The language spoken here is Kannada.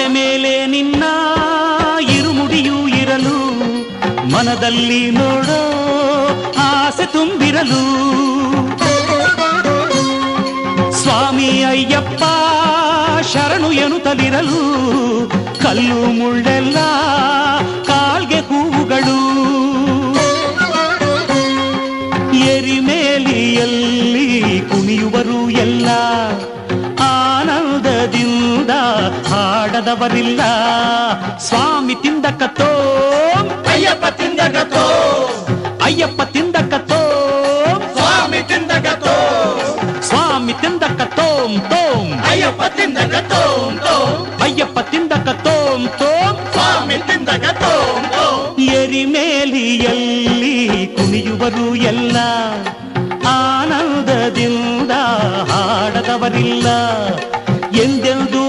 ತಲೆ ಮೇಲೆ ನಿನ್ನ ಇರುಮುಡಿಯೂ ಇರಲು ಮನದಲ್ಲಿ ನೋಡೋ ಆಸೆ ತುಂಬಿರಲು ಸ್ವಾಮಿ ಅಯ್ಯಪ್ಪ ಶರಣು ಎನ್ನುತ್ತಲಿರಲು ಕಲ್ಲು ಮುಳ್ಳೆಲ್ಲ ಕಾಲ್ಗೆ ಹೂವುಗಳು ಎರಿಮೇಲಿಯಲ್ಲಿ ಕುಣಿಯುವರು ಎಲ್ಲ ಆನಂದದಿಂದ ಹಾಡದವರಿಲ್ಲ ಸ್ವಾಮಿ ತಿಂದಕತ್ತೋ ಅಯ್ಯಪ್ಪ ತಿಂದಕತ್ತೋ ಅಯ್ಯಪ್ಪ ತಿಂದಕತ್ತೋ ಸ್ವಾಮಿ ತಿಂದಕತ್ತೋ ಸ್ವಾಮಿ ತಿಂದಕತ್ತೋಂ ತೋಂ ಅಯ್ಯಪ್ಪ ತಿಂದಕತ್ತೋ ಅಯ್ಯಪ್ಪ ತಿಂದಕತ್ತೋಂ ತೋಂ ಸ್ವಾಮಿ ತಿಂದಕತ್ತೋ ಎರಿಮೇಲಿಯಲ್ಲಿ ಕುಣಿಯುವರು ಎಲ್ಲ ಆನಂದದಿಂದ ಹಾಡದವರಿಲ್ಲ ಎಂದೆಂದು